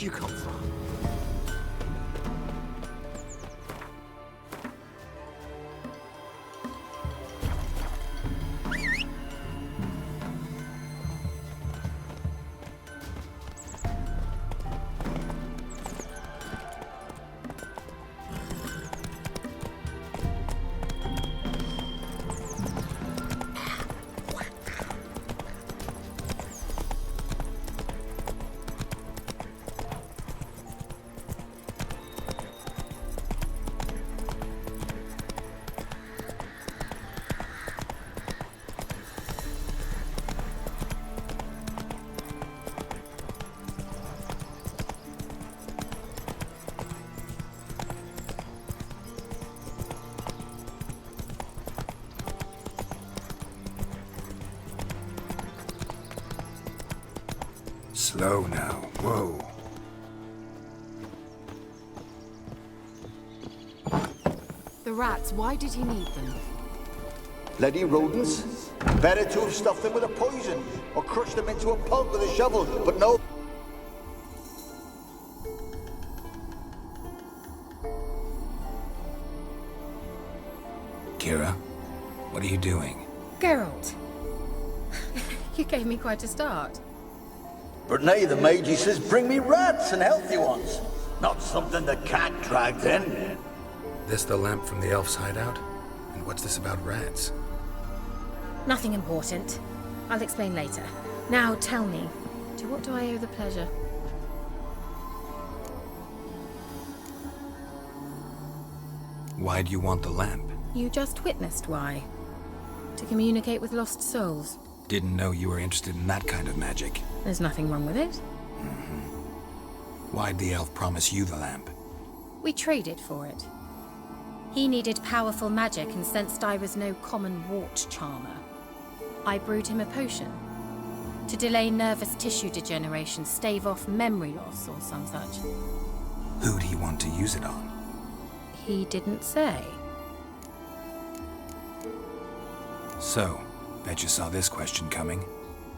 you come from? Slow now. Whoa. The rats, why did he need them? Bloody rodents. Better to have stuffed them with a poison, or crushed them into a pulp with a shovel, but no. Kira, what are you doing? Geralt. You gave me quite a start. But nay, the mage says bring me rats and healthy ones. Not something the cat dragged in. This the lamp from the elf's hideout? And what's this about rats? Nothing important. I'll explain later. Now tell me, to what do I owe the pleasure? Why do you want the lamp? You just witnessed why. To communicate with lost souls. Didn't know you were interested in that kind of magic. There's nothing wrong with it. Why'd the elf promise you the lamp? We traded for it. He needed powerful magic and sensed I was no common wart charmer. I brewed him a potion. To delay nervous tissue degeneration, stave off memory loss or some such. Who'd he want to use it on? He didn't say. So, bet you saw this question coming.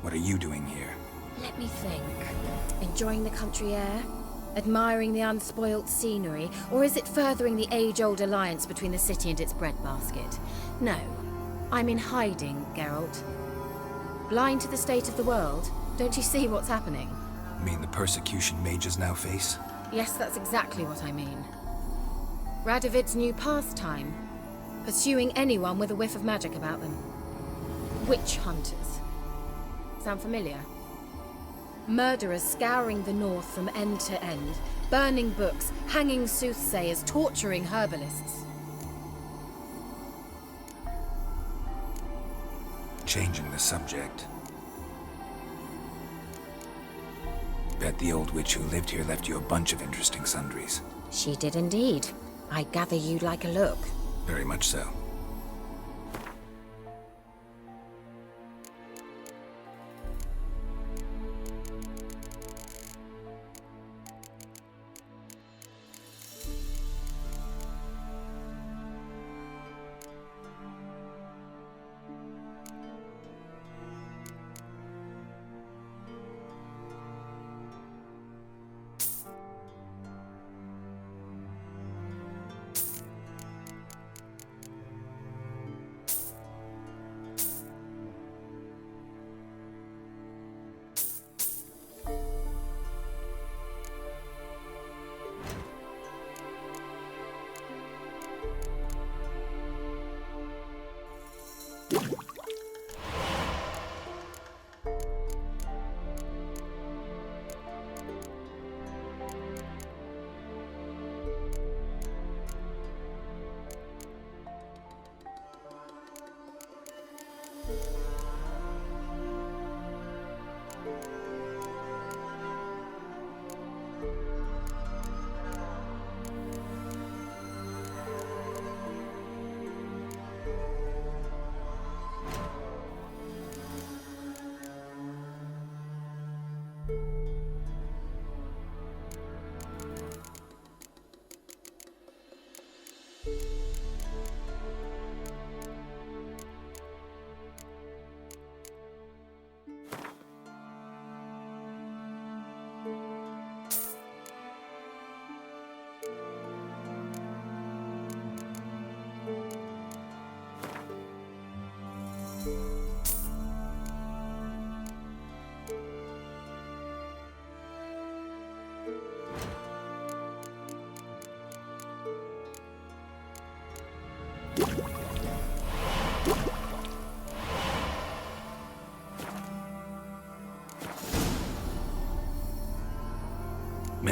What are you doing here? Let me think. Enjoying the country air? Admiring the unspoilt scenery? Or is it furthering the age-old alliance between the city and its breadbasket? No. I'm in hiding, Geralt. Blind to the state of the world? Don't you see what's happening? You mean the persecution mages now face? Yes, that's exactly what I mean. Radovid's new pastime. Pursuing anyone with a whiff of magic about them. Witch hunters. Sound familiar? Murderers scouring the north from end to end, burning books, hanging soothsayers, torturing herbalists. Changing the subject. Bet the old witch who lived here left you a bunch of interesting sundries. She did indeed. I gather you'd like a look. Very much so.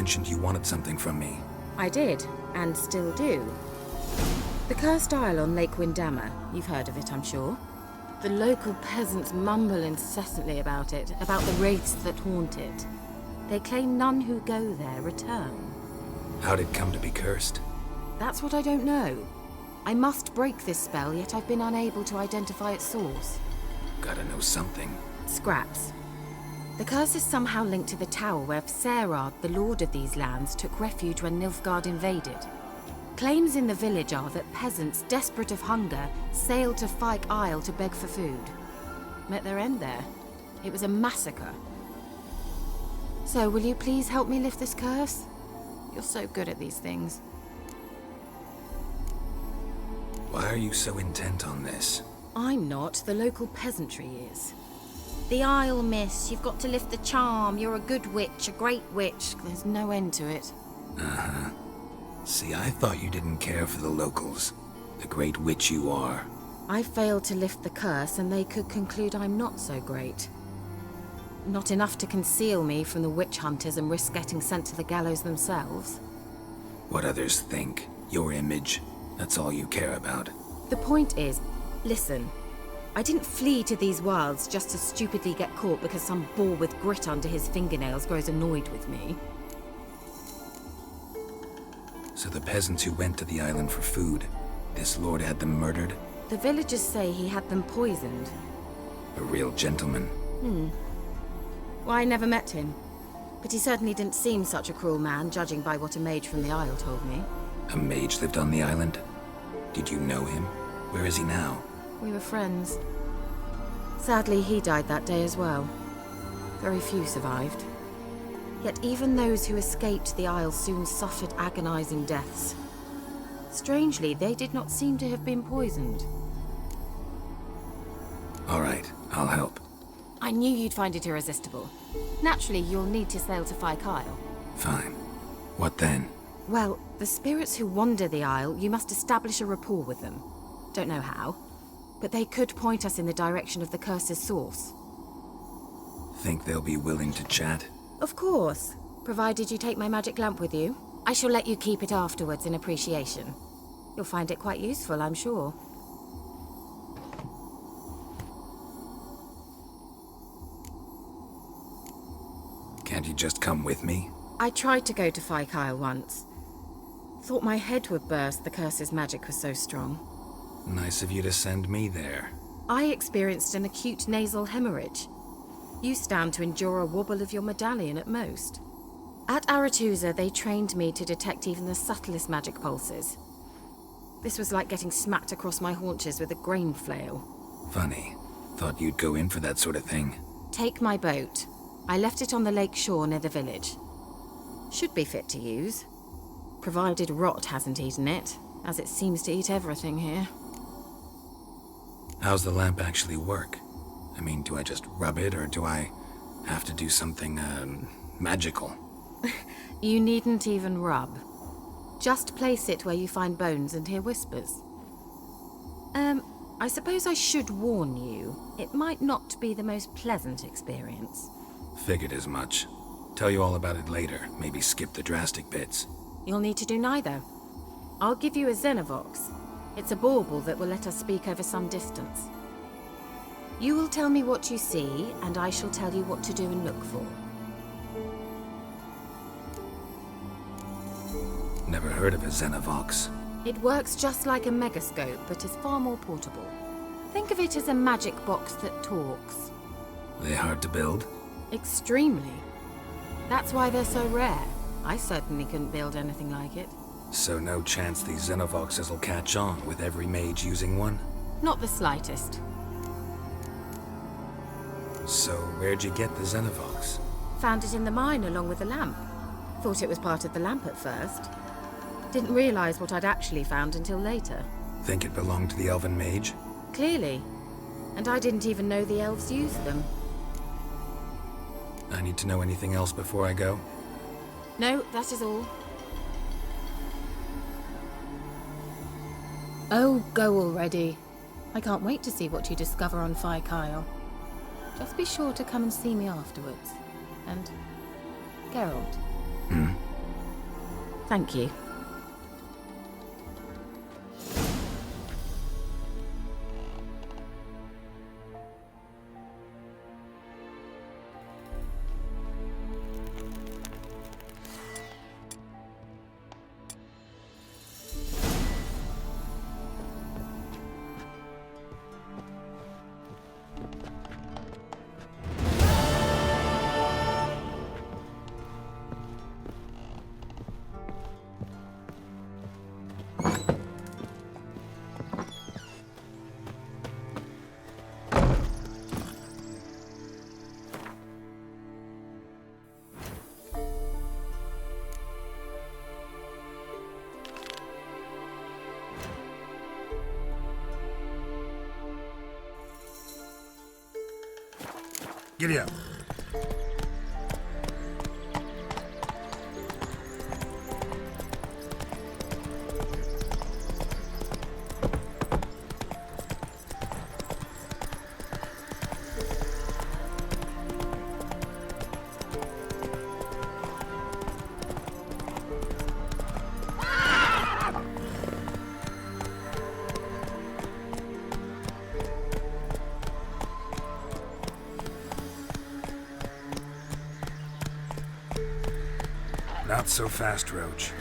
mentioned you wanted something from me. I did, and still do. The cursed isle on Lake Windammer. You've heard of it, I'm sure. The local peasants mumble incessantly about it, about the wraiths that haunt it. They claim none who go there return. How'd it come to be cursed? That's what I don't know. I must break this spell, yet I've been unable to identify its source. Gotta know something. Scraps. The curse is somehow linked to the tower where Serad, the lord of these lands, took refuge when Nilfgaard invaded. Claims in the village are that peasants, desperate of hunger, sailed to Fyke Isle to beg for food. Met their end there. It was a massacre. So, will you please help me lift this curse? You're so good at these things. Why are you so intent on this? I'm not. The local peasantry is. The Isle, miss. You've got to lift the charm. You're a good witch, a great witch. There's no end to it. Uh-huh. See, I thought you didn't care for the locals. The great witch you are. I failed to lift the curse, and they could conclude I'm not so great. Not enough to conceal me from the witch hunters and risk getting sent to the gallows themselves. What others think, your image, that's all you care about. The point is, listen, I didn't flee to these wilds just to stupidly get caught because some boar with grit under his fingernails grows annoyed with me. So the peasants who went to the island for food, this lord had them murdered? The villagers say he had them poisoned. A real gentleman. Well, I never met him. But he certainly didn't seem such a cruel man, judging by what a mage from the Isle told me. A mage lived on the island? Did you know him? Where is he now? We were friends. Sadly, he died that day as well. Very few survived. Yet even those who escaped the Isle soon suffered agonizing deaths. Strangely, they did not seem to have been poisoned. All right, I'll help. I knew you'd find it irresistible. Naturally, you'll need to sail to Fyke Isle. Fine. What then? Well, the spirits who wander the Isle, you must establish a rapport with them. Don't know how, but they could point us in the direction of the curse's source. Think they'll be willing to chat? Of course, provided you take my magic lamp with you. I shall let you keep it afterwards in appreciation. You'll find it quite useful, I'm sure. Can't you just come with me? I tried to go to Fyke Isle once. Thought my head would burst, the curse's magic was so strong. Nice of you to send me there. I experienced an acute nasal hemorrhage. You stand to endure a wobble of your medallion at most. At Aretusa, they trained me to detect even the subtlest magic pulses. This was like getting smacked across my haunches with a grain flail. Funny. Thought you'd go in for that sort of thing. Take my boat. I left it on the lake shore near the village. Should be fit to use. Provided rot hasn't eaten it, as it seems to eat everything here. How's the lamp actually work? I mean, do I just rub it, or do I have to do something, magical? You needn't even rub. Just place it where you find bones and hear whispers. I suppose I should warn you, it might not be the most pleasant experience. Figured as much. Tell you all about it later, maybe skip the drastic bits. You'll need to do neither. I'll give you a Xenovox. It's a bauble that will let us speak over some distance. You will tell me what you see, and I shall tell you what to do and look for. Never heard of a Xenovox. It works just like a megascope, but is far more portable. Think of it as a magic box that talks. They hard to build? Extremely. That's why they're so rare. I certainly couldn't build anything like it. So no chance these Xenovoxes will catch on with every mage using one? Not the slightest. So where'd you get the Xenovox? Found it in the mine along with the lamp. Thought it was part of the lamp at first. Didn't realize what I'd actually found until later. Think it belonged to the elven mage? Clearly. And I didn't even know the elves used them. I need to know anything else before I go? No, that is all. Oh, go already. I can't wait to see what you discover on Fyke Isle. Just be sure to come and see me afterwards. And Geralt. Thank you. Giddy up. Not so fast, Roach.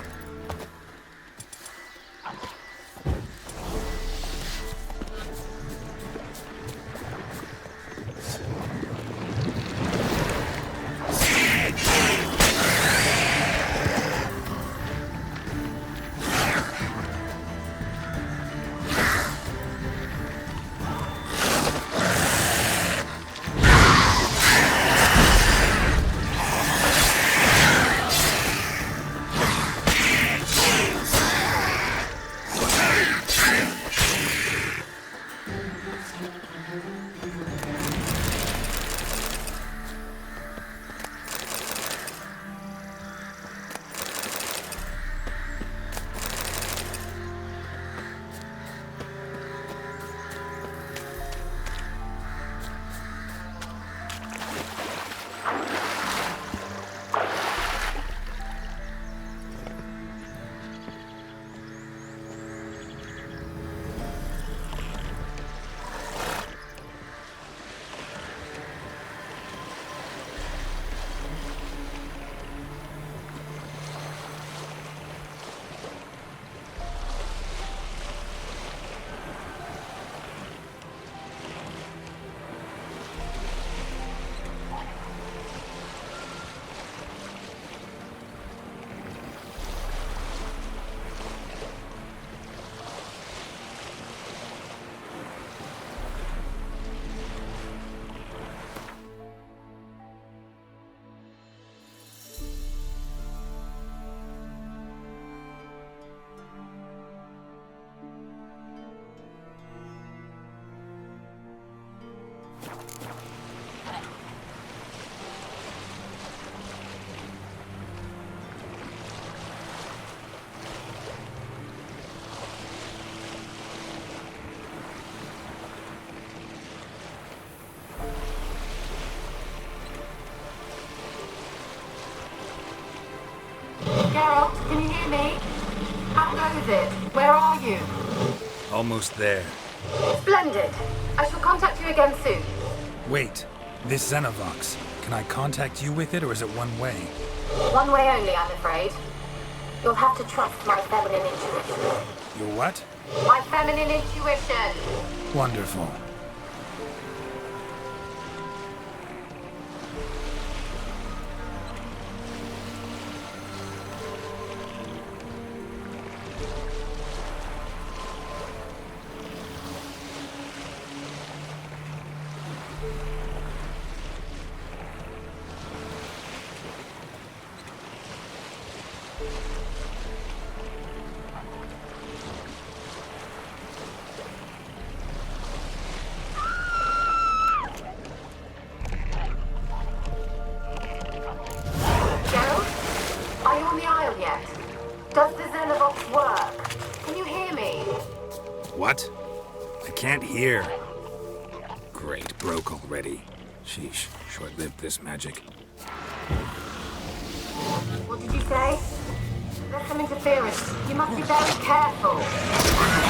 Geralt, can you hear me? How goes it? Where are you? Almost there. Splendid. I shall contact you again soon. Wait, this Xenovox. Can I contact you with it, or is it one way? One way only, I'm afraid. You'll have to trust my feminine intuition. Your what? My feminine intuition! Wonderful. Does the Xenovox work? Can you hear me? What? I can't hear. Great, broke already. Sheesh, short-lived this magic. What did you say? The some interference. You must be very careful.